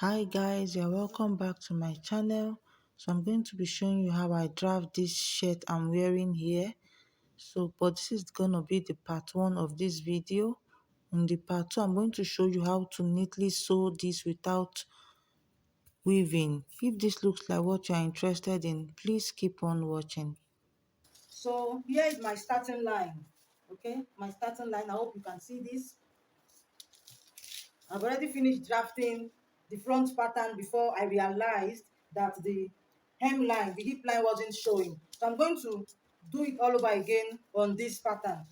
Hi guys, you're welcome back to my channel. So I'm going to be showing you how I draft this shirt I'm wearing here. But this is gonna be the part 1 of this video. In the part 2, I'm going to show you how to neatly sew this without weaving. If this looks like what you're interested in, please keep on watching. So here is my starting line. Okay, my starting line. I hope you can see this. I've already finished drafting the front pattern before I realized that the hemline, the hip line wasn't showing. So I'm going to do it all over again on this pattern.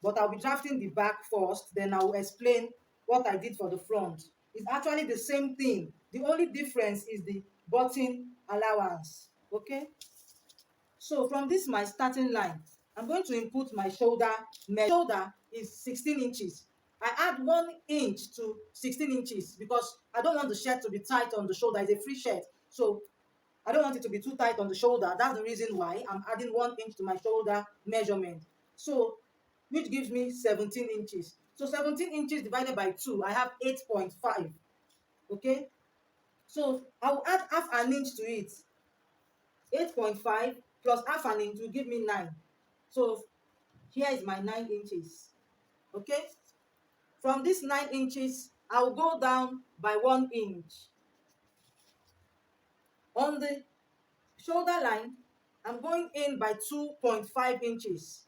But I'll be drafting the back first, then I'll explain what I did for the front. It's actually the same thing. The only difference is the button allowance. Okay? So from this my starting line, I'm going to input my shoulder measure. Shoulder is 16 inches. I add 1 inch to 16 inches because I don't want the shirt to be tight on the shoulder. It's a free shirt. So I don't want it to be too tight on the shoulder. That's the reason why I'm adding 1 inch to my shoulder measurement. So, which gives me 17 inches. So 17 inches divided by 2, I have 8.5. Okay? So I will add half an inch to it. 8.5 plus half an inch will give me 9. So here is my 9 inches. Okay? From this 9 inches, I will go down by 1 inch. On the shoulder line, I'm going in by 2.5 inches.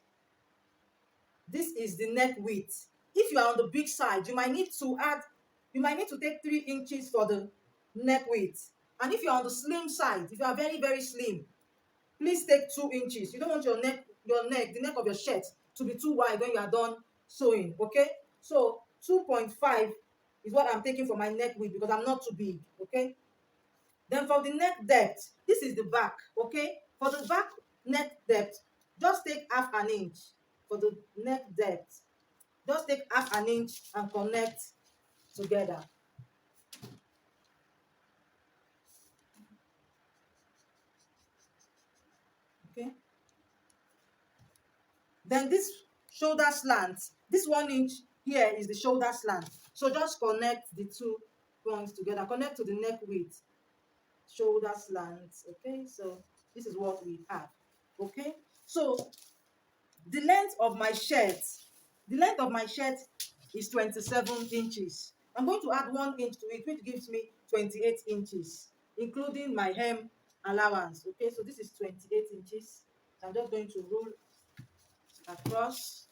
This is the neck width. If you are on the big side, you might need to take 3 inches for the neck width. And if you're on the slim side, if you are very, very slim, please take 2 inches. You don't want the neck of your shirt to be too wide when you are done sewing. Okay? So 2.5 is what I'm taking for my neck width because I'm not too big. Okay? Then for the neck depth, this is the back. Okay? For the back neck depth, just take half an inch. For the neck depth, just take half an inch and connect together. Okay? Then this shoulder slant, this 1 inch here is the shoulder slant. So just connect the 2 points together. Connect to the neck width, shoulder slant. Okay, so this is what we have. Okay, so the length of my shirt, is 27 inches. I'm going to add 1 inch to it, which gives me 28 inches, including my hem allowance. Okay, so this is 28 inches. I'm just going to roll across.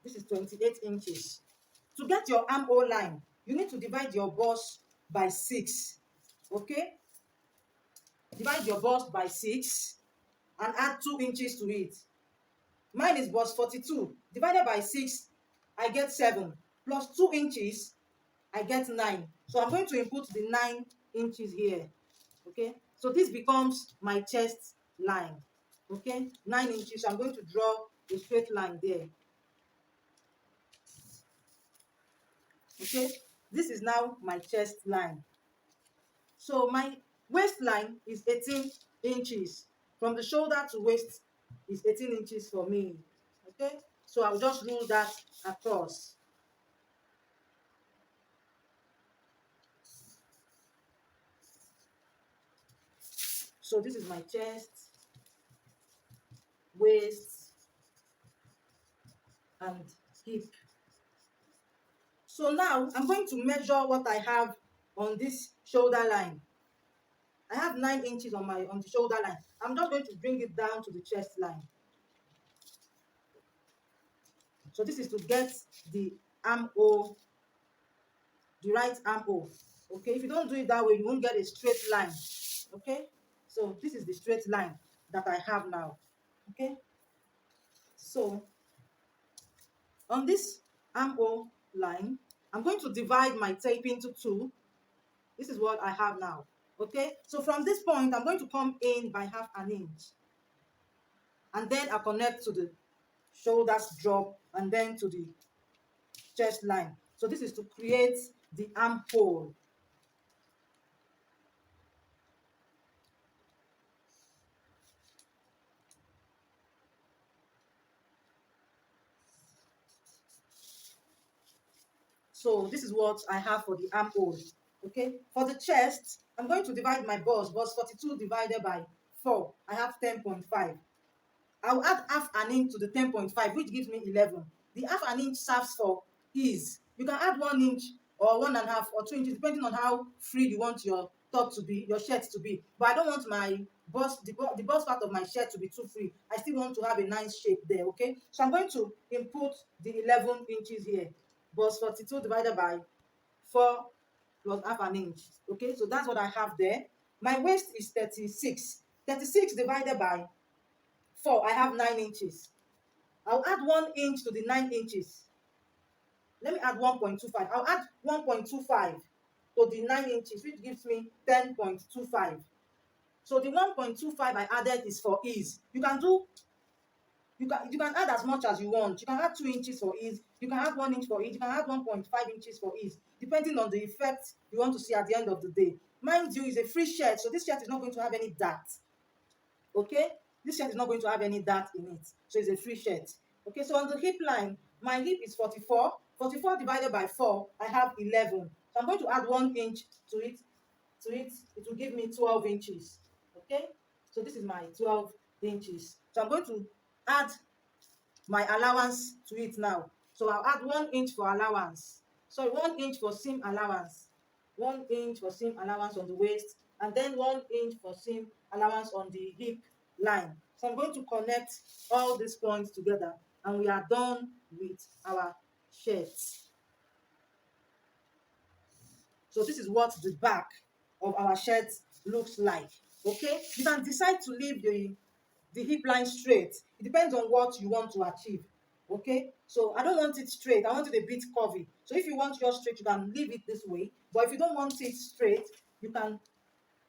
This is 28 inches. To get your armhole line, you need to divide your bust by 6. Okay? Divide your bust by 6 and add 2 inches to it. Mine is bust 42. Divided by 6, I get 7. Plus 2 inches, I get 9. So I'm going to input the 9 inches here. Okay? So this becomes my chest line. Okay? 9 inches. So I'm going to draw a straight line there. Okay, this is now my chest line. So my waistline is 18 inches. From the shoulder to waist is 18 inches for me. Okay, so I'll just rule that across. So this is my chest, waist, and hip. So now I'm going to measure what I have on this shoulder line. I have 9 inches on the shoulder line. I'm just going to bring it down to the chest line. So this is to get the armhole, the right armhole. Okay, if you don't do it that way, you won't get a straight line. Okay, so this is the straight line that I have now. Okay, so on this armhole line, I'm going to divide my tape into 2. This is what I have now. Okay, so from this point, I'm going to come in by half an inch, and then I connect to the shoulders drop, and then to the chest line. So this is to create the armhole. So this is what I have for the armhole. Okay, for the chest, I'm going to divide my bust 42 divided by 4. I have 10.5. I'll add half an inch to the 10.5, which gives me 11. The half an inch serves for ease. You can add 1 inch or 1.5 or 2 inches, depending on how free you want your top to be, your shirt to be. But I don't want my bust, the bust part of my shirt to be too free. I still want to have a nice shape there, okay? So I'm going to input the 11 inches here. Bust 42 divided by 4 plus half an inch. Okay, so that's what I have there. My waist is 36. 36 divided by 4, I have 9 inches. I'll add 1 inch to the 9 inches. Let me add 1.25. I'll add 1.25 to the 9 inches, which gives me 10.25. So the 1.25 I added is for ease. You can add as much as you want. You can add 2 inches for ease. You can add 1 inch for ease. You can add 1.5 inches for ease, depending on the effect you want to see at the end of the day. Mind you, it's a free shirt, so this shirt is not going to have any dart. Okay, this shirt is not going to have any dart in it, so it's a free shirt. Okay, so on the hip line, my hip is 44. 44 divided by 4, I have 11. So I'm going to add 1 inch to it. It will give me 12 inches. Okay, so this is my 12 inches. So I'm going to add my allowance to it now. So I'll add 1 inch for allowance. So 1 inch for seam allowance. 1 inch for seam allowance on the waist, and then 1 inch for seam allowance on the hip line. So I'm going to connect all these points together, and we are done with our shirt. So this is what the back of our shirt looks like. Okay, you can decide to leave the hip line straight. It depends on what you want to achieve. Okay, so I don't want it straight, I want it a bit curvy. So if you want yours straight, you can leave it this way. But if you don't want it straight, you can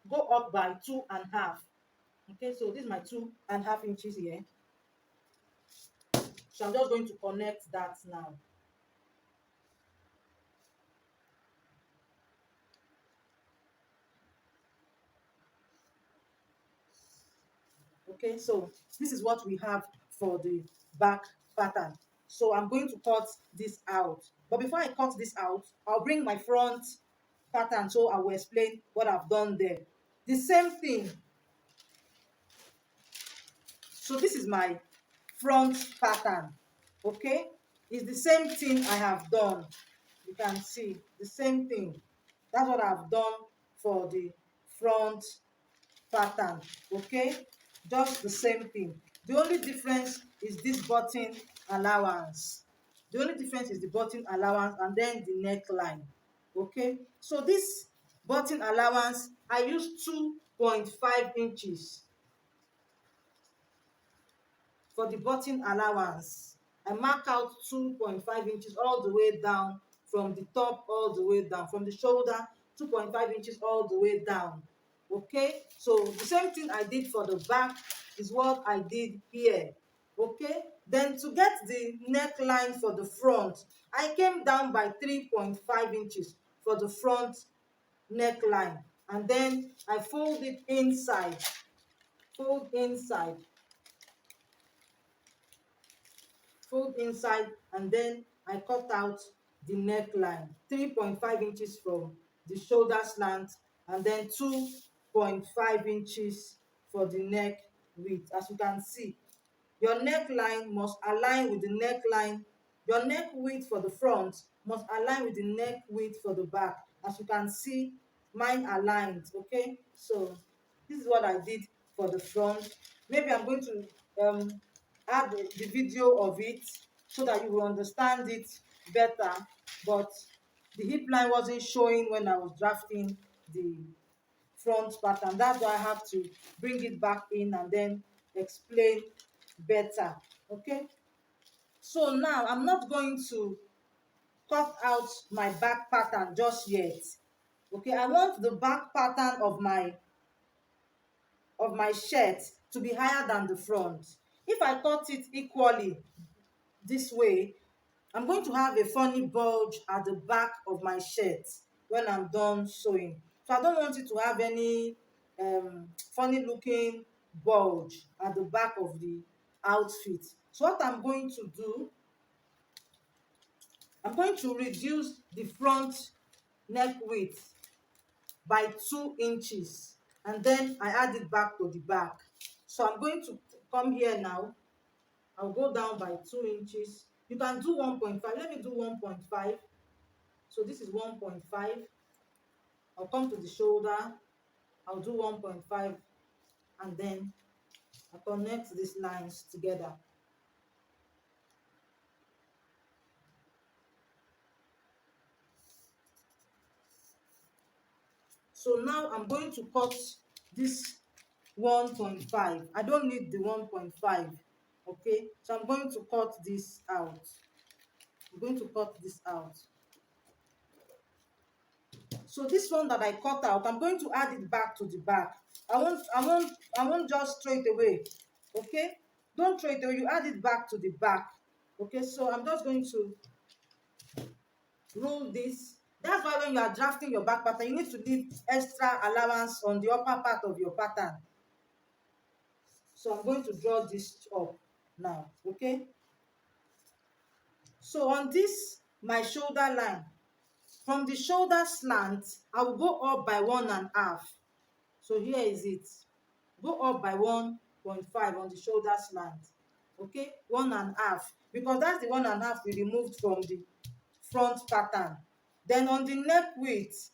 go up by 2.5. Okay, so this is my 2.5 inches here. So I'm just going to connect that now. Okay, so this is what we have for the back pattern. So I'm going to cut this out, but before I cut this out, I'll bring my front pattern, so I will explain what I've done there. The same thing. So this is my front pattern. Okay, it's the same thing I have done. You can see the same thing. That's what I've done for the front pattern. Okay, just the same thing. The only difference is this button allowance. The only difference is the button allowance and then the neckline. Okay, so this button allowance, I use 2.5 inches for the button allowance. I mark out 2.5 inches all the way down, from the top all the way down, from the shoulder 2.5 inches all the way down. Okay, so the same thing I did for the back is what I did here. Okay, then to get the neckline for the front, I came down by 3.5 inches for the front neckline, and then I fold it inside, fold inside, fold inside, and then I cut out the neckline 3.5 inches from the shoulder slant, and then 2.5 inches for the neck width. As you can see, your neckline must align with the neckline. Your neck width for the front must align with the neck width for the back. As you can see, mine aligned. Okay, so this is what I did for the front. Maybe I'm going to add the video of it so that you will understand it better, but the hip line wasn't showing when I was drafting the front pattern. That's why I have to bring it back in and then explain better. Okay, so now I'm not going to cut out my back pattern just yet. Okay, I want the back pattern of my shirt to be higher than the front. If I cut it equally, this way, I'm going to have a funny bulge at the back of my shirt when I'm done sewing. So I don't want it to have any funny looking bulge at the back of the outfit. So what I'm going to do, I'm going to reduce the front neck width by 2 inches, and then I add it back to the back. So I'm going to come here now. I'll go down by 2 inches. You can do 1.5. Let me do 1.5. So this is 1.5. I'll come to the shoulder. I'll do 1.5, and then I connect these lines together. So now I'm going to cut this 1.5. I don't need the 1.5. Okay, so I'm going to cut this out. I'm going to cut this out. So this one that I cut out, I'm going to add it back to the back. I won't just throw it away. Okay, don't throw it away. You add it back to the back. Okay, so I'm just going to roll this. That's why when you are drafting your back pattern, you need to leave extra allowance on the upper part of your pattern. So I'm going to draw this up now. Okay, so on this my shoulder line, from the shoulder slant, I will go up by 1.5. So here is it. Go up by 1.5 on the shoulder slant. Okay, 1.5, because that's the 1.5 we removed from the front pattern. Then on the neck width,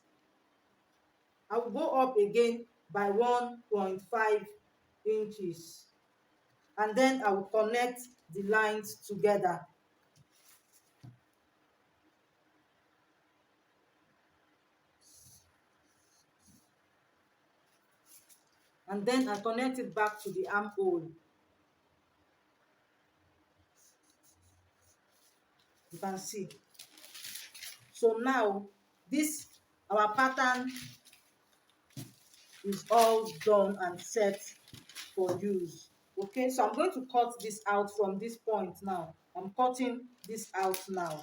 I will go up again by 1.5 inches, and then I will connect the lines together. And then I connect it back to the armhole. You can see. So now this our pattern is all done and set for use. Okay, so I'm going to cut this out from this point now. I'm cutting this out now.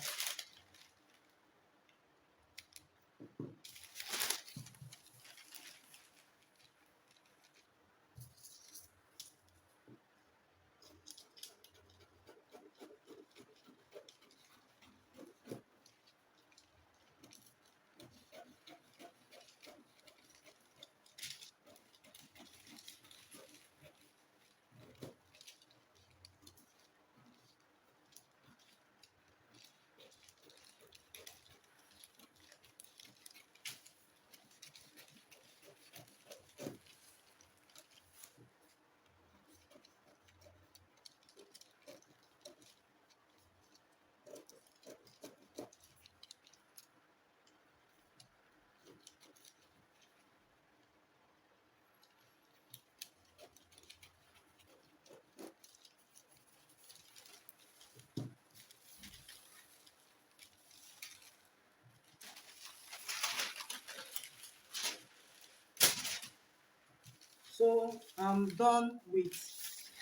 So I'm done with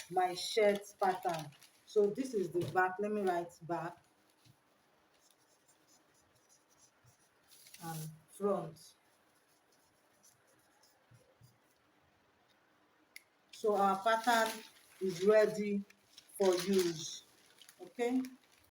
my shirt pattern. So this is the back. Let me write back and front. So our pattern is ready for use. Okay.